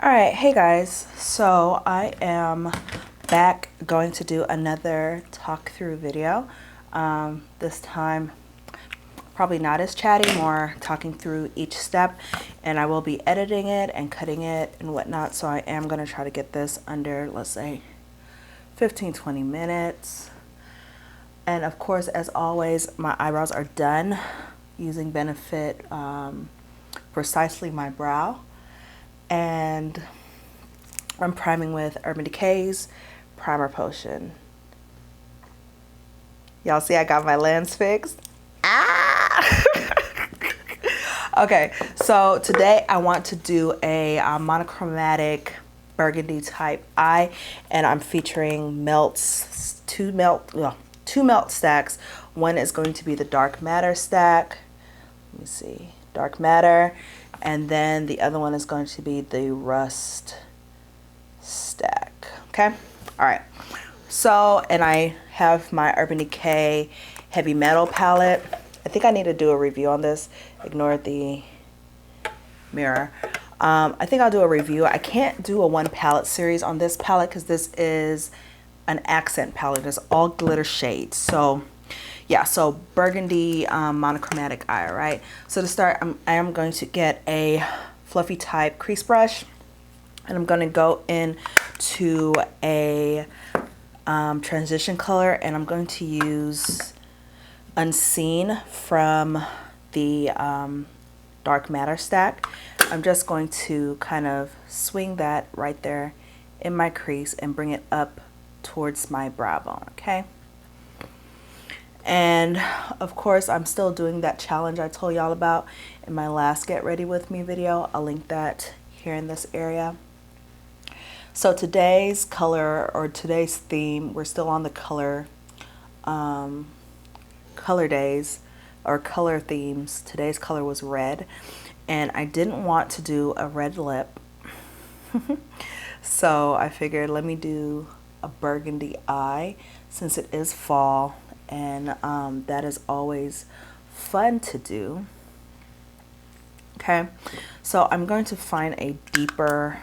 All right, hey guys, so I am back going to do another talk through video. This time probably not as chatty, more talking through each step, and I will be editing it and cutting it and whatnot. So I am going to try to get this under, let's say, 15-20 minutes. And of course, as always, my eyebrows are done using Benefit Precisely My Brow, and I'm priming with Urban Decay's Primer Potion. Y'all see I got my lens fixed? Ah! Okay, so today I want to do a monochromatic burgundy type eye, and I'm featuring two melt stacks. One is going to be the dark matter stack. Let me see, dark matter, and then the other one is going to be the rust stack. Okay, all right. So, and I have my Urban Decay heavy metal palette. I think I need to do a review on this. Ignore the mirror. I think I'll do a review. I can't do a one palette series on this palette because this is an accent palette. It's all glitter shades. So yeah, so burgundy monochromatic eye, right? So to start, I am going to get a fluffy type crease brush, and I'm going to go in to a transition color, and I'm going to use Unseen from the dark matter stack. I'm just going to kind of swing that right there in my crease and bring it up towards my brow bone, okay? And of course, I'm still doing that challenge I told y'all about in my last Get Ready With Me video. I'll link that here in this area. So today's color, or today's theme, we're still on the color days or color themes. Today's color was red, and I didn't want to do a red lip. So I figured, let me do a burgundy eye since it is fall, and that is always fun to do. Okay, so I'm going to find a deeper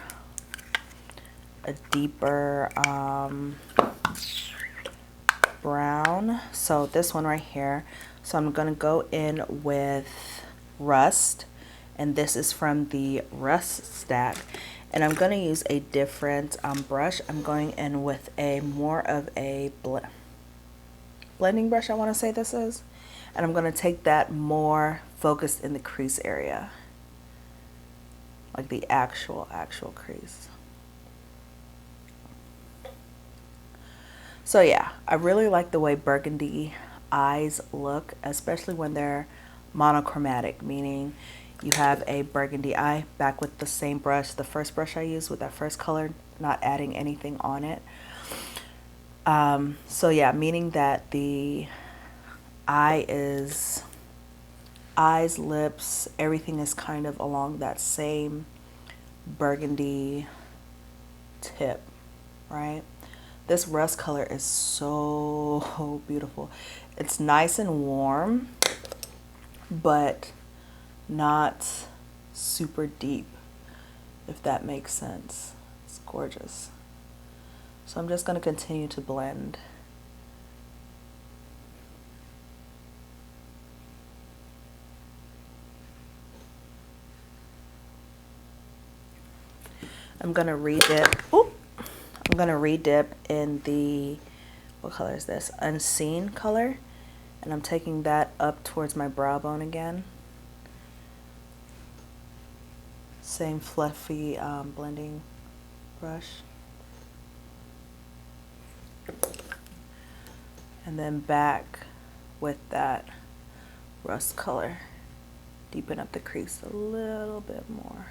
brown. So this one right here. So I'm going to go in with Rust, and this is from the Rust stack, and I'm going to use a different brush. I'm going in with a more of a blending brush, I want to say this is, and I'm going to take that more focused in the crease area, like the actual crease. So yeah, I really like the way burgundy eyes look, especially when they're monochromatic, meaning you have a burgundy eye back with the same brush, the first brush I used with that first color, not adding anything on it. So yeah, meaning that the eyes, lips, everything is kind of along that same burgundy tip, right? This rust color is so beautiful. It's nice and warm, but not super deep, if that makes sense. It's gorgeous. So I'm just going to continue to blend. I'm going to redip. Oop. I'm going to redip in the, what color is this? Unseen color. And I'm taking that up towards my brow bone again. Same fluffy blending brush. And then back with that rust color. Deepen up the crease a little bit more.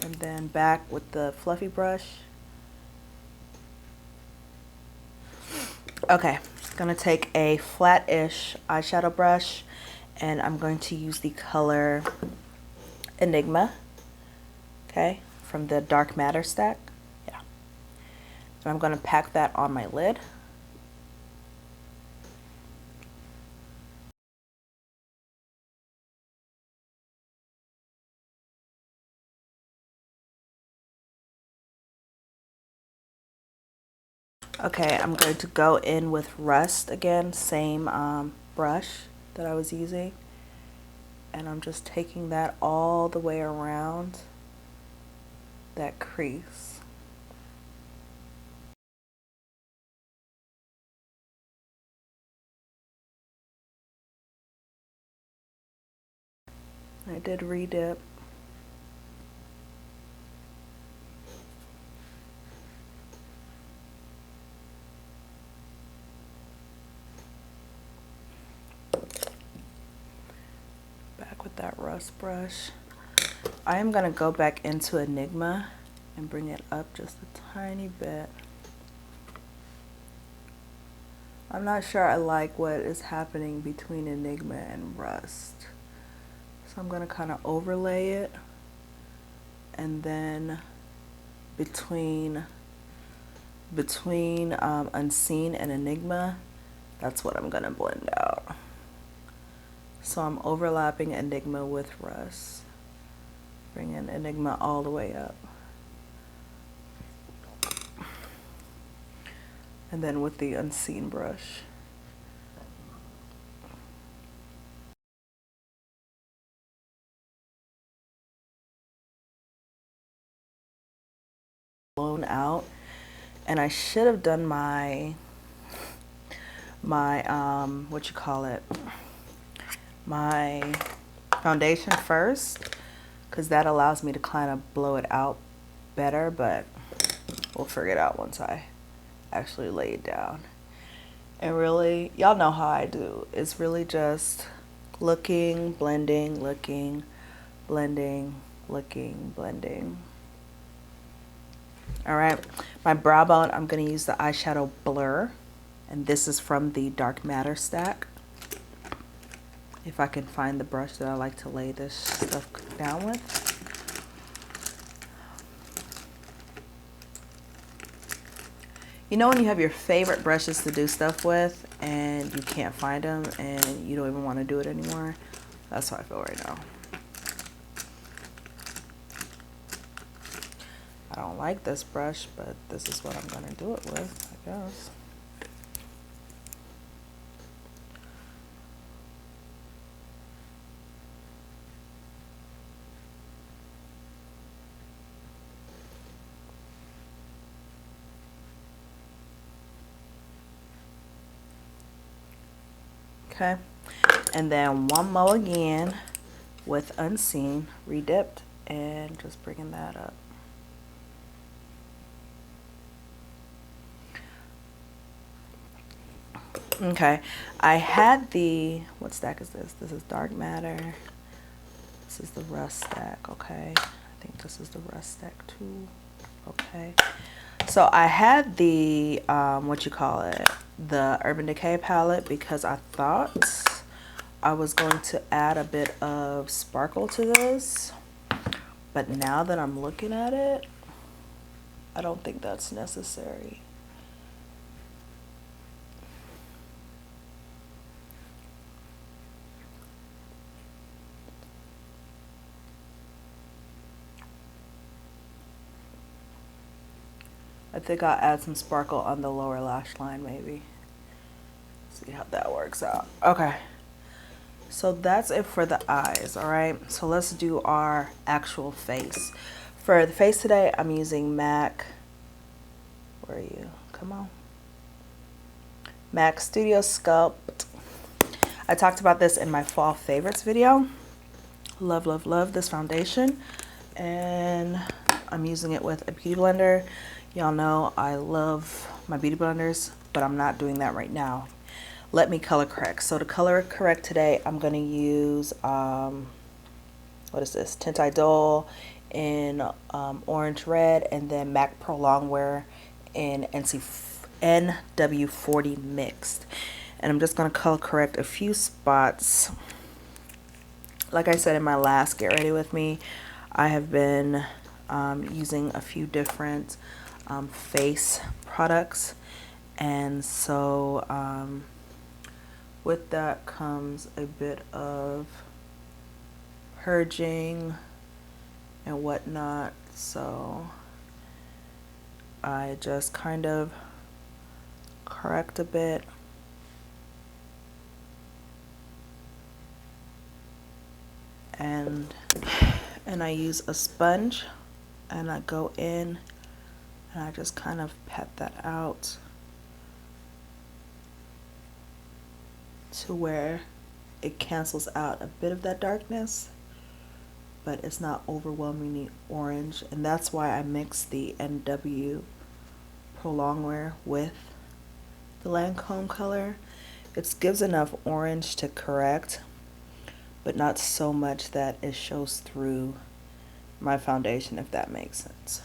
And then back with the fluffy brush. Okay, gonna take a flat-ish eyeshadow brush, and I'm going to use the color Enigma, okay, from the dark matter stack. Yeah, and I'm gonna pack that on my lid. Okay, I'm going to go in with Rust again, same brush that I was using. And I'm just taking that all the way around that crease. I did redip. Back with that Rust brush. I am going to go back into Enigma and bring it up just a tiny bit. I'm not sure I like what is happening between Enigma and Rust. So I'm going to kind of overlay it, and then between Unseen and Enigma, that's what I'm going to blend out. So I'm overlapping Enigma with Rust. Bringing Enigma all the way up. And then with the Unseen brush. Blown out. And I should have done my what you call it, my foundation first, because that allows me to kind of blow it out better, but we'll figure it out once I actually lay it down. And really, y'all know how I do. It's really just looking, blending, looking, blending, looking, blending. All right, my brow bone, I'm going to use the eyeshadow Blur, and this is from the Dark Matter stack. If I can find the brush that I like to lay this stuff down with. You know when you have your favorite brushes to do stuff with and you can't find them and you don't even want to do it anymore? That's how I feel right now. I don't like this brush, but this is what I'm going to do it with, I guess. Okay, and then one more again with Unseen, redipped, and just bringing that up. Okay, I had the, what stack is this? This is Dark Matter. This is the Rust stack, okay. I think this is the Rust stack too, okay. So I had the, what you call it, the Urban Decay palette, because I thought I was going to add a bit of sparkle to this. But now that I'm looking at it, I don't think that's necessary. I think I'll add some sparkle on the lower lash line maybe. See how that works out. Okay. So that's it for the eyes, all right? So let's do our actual face. For the face today, I'm using MAC. Where are you? Come on. MAC Studio Sculpt. I talked about this in my fall favorites video. Love, love, love this foundation. And I'm using it with a beauty blender. Y'all know I love my beauty blenders, but I'm not doing that right now. Let me color correct. So to color correct today, I'm going to use, what is this? Tint Idol in orange red, and then MAC Pro Longwear in NW40 mixed. And I'm just going to color correct a few spots. Like I said in my last Get Ready With Me, I have been using a few different face products, and so with that comes a bit of purging and whatnot. So I just kind of correct a bit. And I use a sponge and I go in and I just kind of pat that out to where it cancels out a bit of that darkness, but it's not overwhelmingly orange. And that's why I mix the NW Prolong Wear with the Lancome color. It gives enough orange to correct, but not so much that it shows through my foundation, if that makes sense.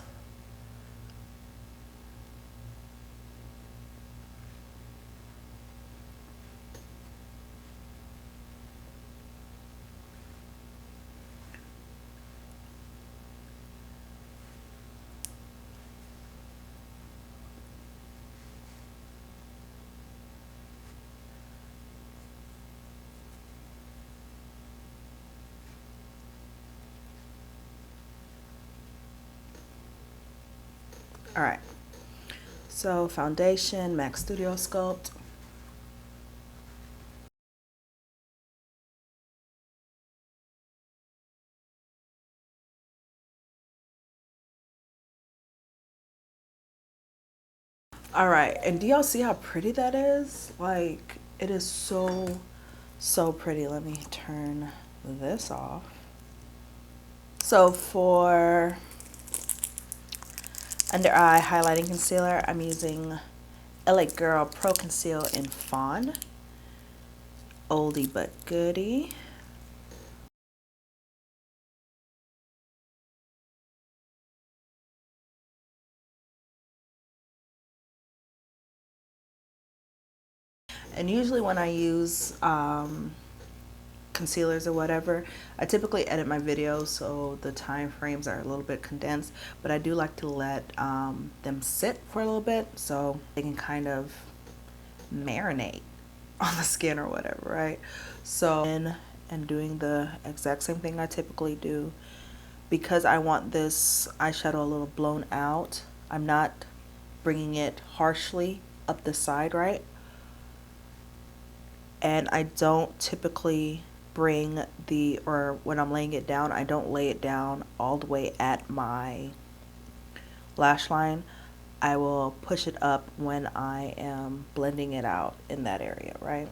All right, so foundation, MAC Studio Sculpt. All right, and do y'all see how pretty that is? Like, it is so, so pretty. Let me turn this off. So for under eye highlighting concealer, I'm using LA Girl Pro Conceal in Fawn. Oldie but goodie. And usually when I use concealers or whatever, I typically edit my videos so the time frames are a little bit condensed, but I do like to let them sit for a little bit so they can kind of marinate on the skin or whatever, right? So and doing the exact same thing I typically do, because I want this eyeshadow a little blown out. I'm not bringing it harshly up the side, right? And I don't typically bring the, or when I'm laying it down, I don't lay it down all the way at my lash line. I will push it up when I am blending it out in that area, right?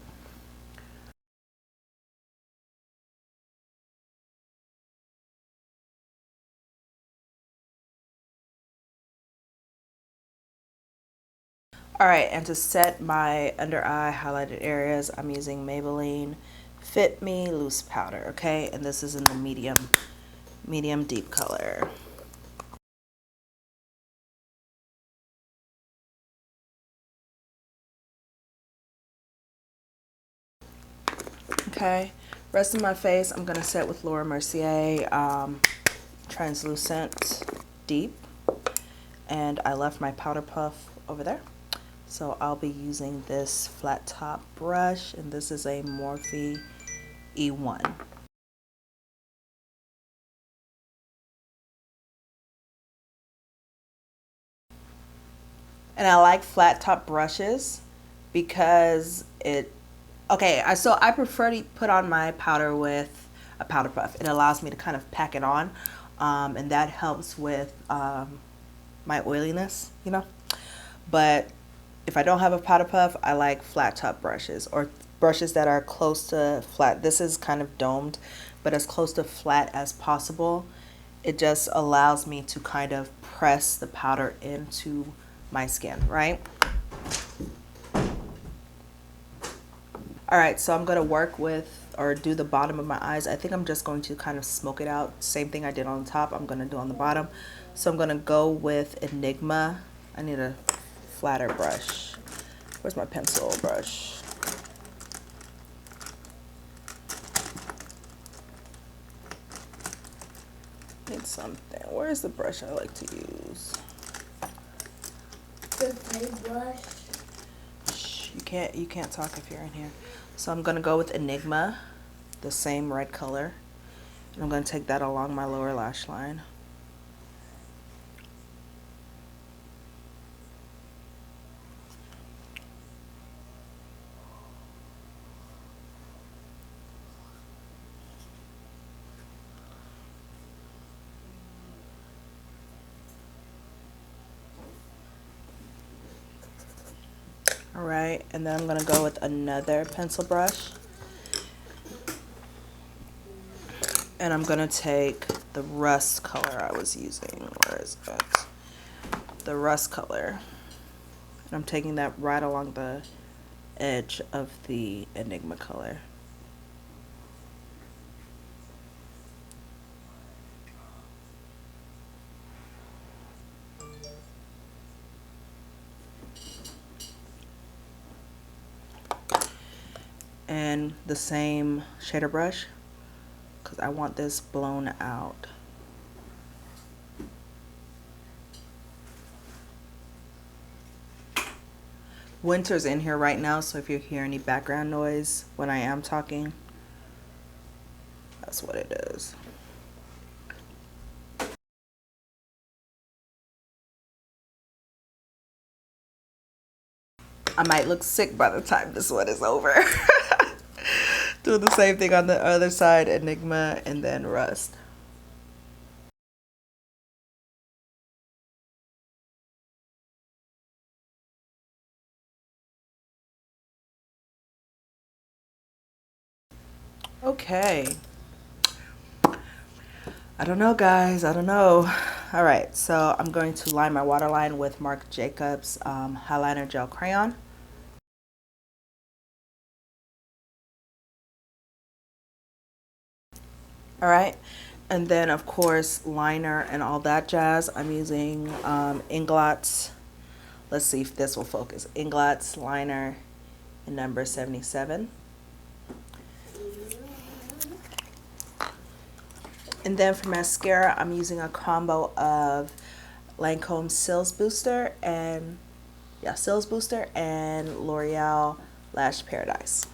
All right, and to set my under eye highlighted areas, I'm using Maybelline Fit Me Loose Powder, okay? And this is in the medium deep color. Okay, rest of my face, I'm gonna set with Laura Mercier Translucent Deep. And I left my powder puff over there. So I'll be using this flat top brush, and this is a Morphe E1. And I like flat top brushes because so I prefer to put on my powder with a powder puff. It allows me to kind of pack it on, and that helps with my oiliness, you know. But if I don't have a powder puff, I like flat top brushes or brushes that are close to flat. This is kind of domed, but as close to flat as possible. It just allows me to kind of press the powder into my skin, right? All right, so I'm gonna work with or do the bottom of my eyes. I think I'm just going to kind of smoke it out. Same thing I did on the top, I'm gonna do on the bottom. So I'm gonna go with Enigma. I need a flatter brush. Where's my pencil brush? Need something. Where's the brush I like to use? The tiny brush. Shh, you can't talk if you're in here. So I'm gonna go with Enigma, the same red color. And I'm gonna take that along my lower lash line. All right, and then I'm gonna go with another pencil brush. And I'm gonna take the rust color I was using. Where is it? The rust color. And I'm taking that right along the edge of the Enigma color. And the same shader brush, because I want this blown out. Winter's in here right now, so if you hear any background noise when I am talking, that's what it is. I might look sick by the time this one is over. Do the same thing on the other side, Enigma and then Rust. Okay. I don't know, guys. I don't know. All right, so I'm going to line my waterline with Marc Jacobs Highliner Gel Crayon. All right, and then of course liner and all that jazz. I'm using Inglot's. Let's see if this will focus. Inglot's liner in number 77. And then for mascara, I'm using a combo of Lancome Cils Booster and L'Oreal Lash Paradise.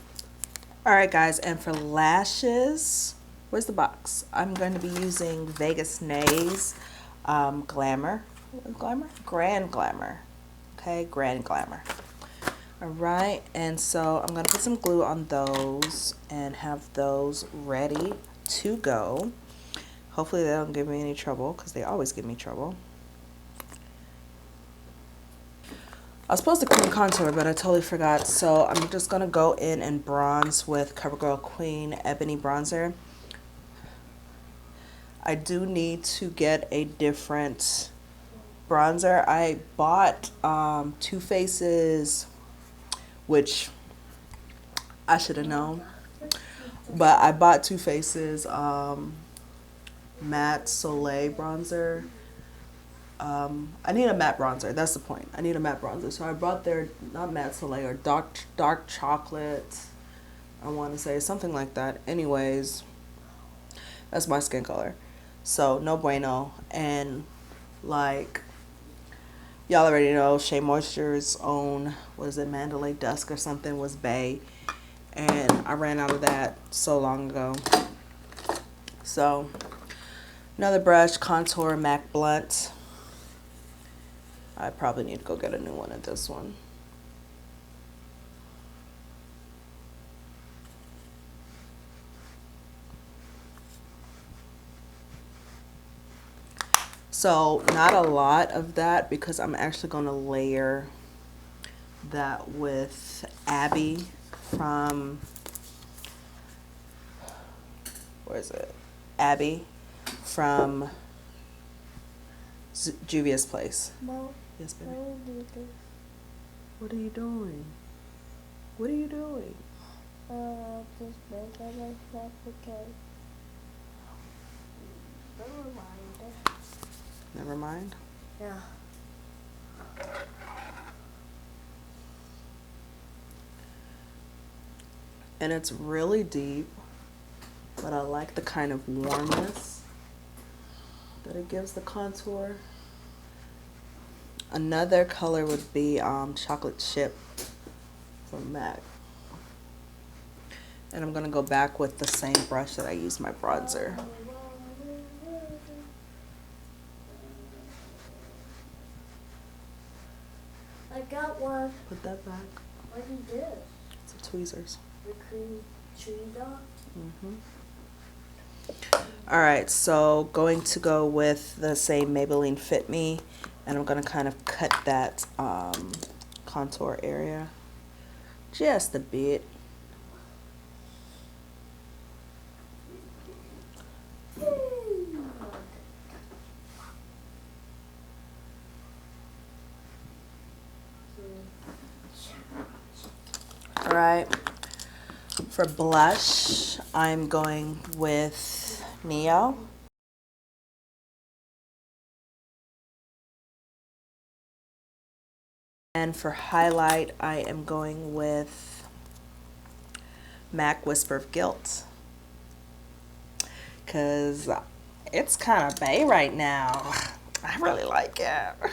All right, guys, and for lashes, where's the box? I'm going to be using Vegas Nays Grand Glamour. Okay, Grand Glamour. All right, and so I'm going to put some glue on those and have those ready to go. Hopefully they don't give me any trouble, because they always give me trouble. I was supposed to cream contour, but I totally forgot. So I'm just going to go in and bronze with CoverGirl Queen Ebony Bronzer. I do need to get a different bronzer. I bought Too Faced's, which I should have known. But I bought Too Faced's Matte Soleil bronzer. I need a matte bronzer. That's the point. I need a matte bronzer. So I brought their, not Matte Soleil, or dark chocolate. I want to say something like that. Anyways, that's my skin color. So no bueno. And like y'all already know, Shea Moisture's own, what is it, Mandalay Dusk or something, was Bay. And I ran out of that so long ago. So another brush, Contour MAC Blunt. I probably need to go get a new one at this one. So not a lot of that, because I'm actually going to layer that with Abby from, where is it? Abby from Juvia's Place. Mom, yes, baby. What are you doing? What are you doing? What are you doing? Just make myself okay. Never mind. Never mind. Yeah. And it's really deep, but I like the kind of warmness that it gives the contour. Another color would be Chocolate Chip from MAC. And I'm going to go back with the same brush that I used my bronzer. I got one. Put that back. What is this? It's a tweezers. The cream cheese dog? All right, so going to go with the same Maybelline Fit Me, and I'm going to kind of cut that contour area. just a bit. All right, for blush, I'm going with Neo. And for highlight, I am going with MAC Whisper of Guilt, because it's kind of bae right now. I really like it.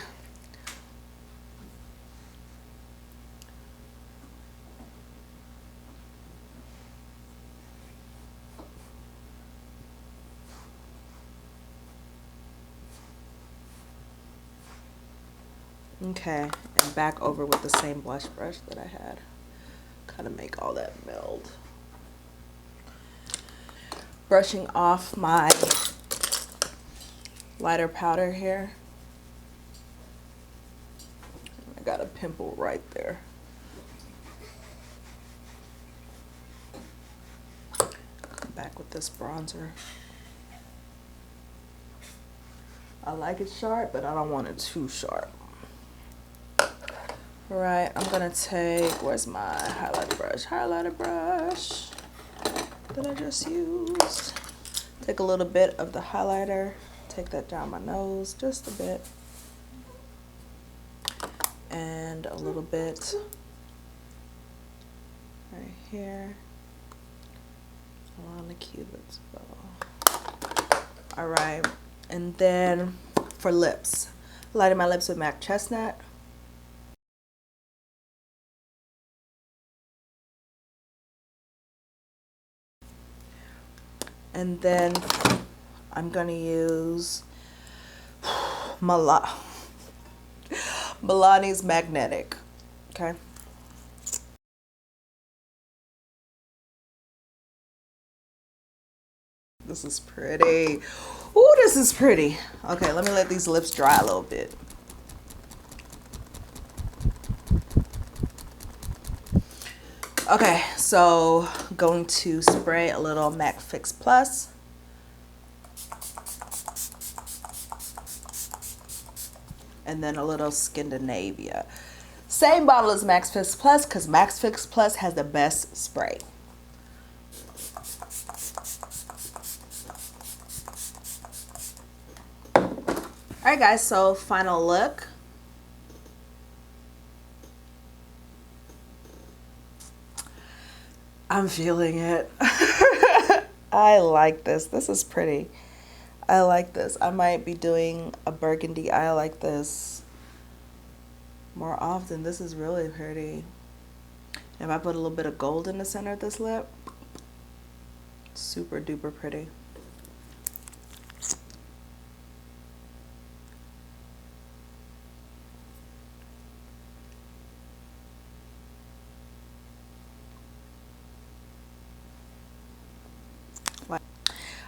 Okay, and back over with the same blush brush that I had. Kind of make all that meld. Brushing off my lighter powder here. I got a pimple right there. Come back with this bronzer. I like it sharp, but I don't want it too sharp. All right, I'm gonna take, where's my highlighter brush? Highlighter brush that I just used. Take a little bit of the highlighter, take that down my nose, just a bit. And a little bit right here along the cupid's bow. All right, and then for lips, lighten my lips with MAC Chestnut. And then I'm gonna use Milani's Magnetic, okay? This is pretty. Ooh, this is pretty. Okay, let me let these lips dry a little bit. Okay, so going to spray a little MAC Fix Plus. And then a little Scandinavia. Same bottle as Max Fix Plus, because Max Fix Plus has the best spray. Alright guys, so final look. I'm feeling it. I like this. This is pretty. I like this. I might be doing a burgundy eye like this more often. This is really pretty. If I put a little bit of gold in the center of this lip, super duper pretty.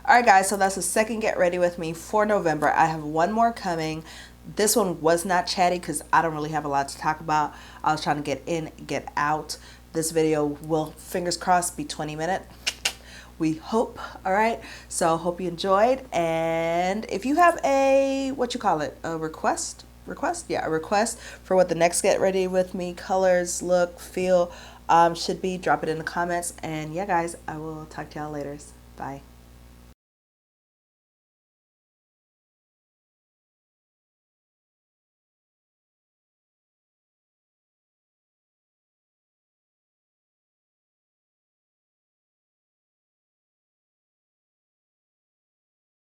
Alright guys, so that's the second Get Ready With Me for November. I have one more coming. This one was not chatty because I don't really have a lot to talk about. I was trying to get in, get out. This video will, fingers crossed, be 20 minutes. We hope. Alright, so hope you enjoyed. And if you have a, what you call it, a request? Yeah, a request for what the next Get Ready With Me colors, look, feel should be, drop it in the comments. And yeah guys, I will talk to y'all later. Bye.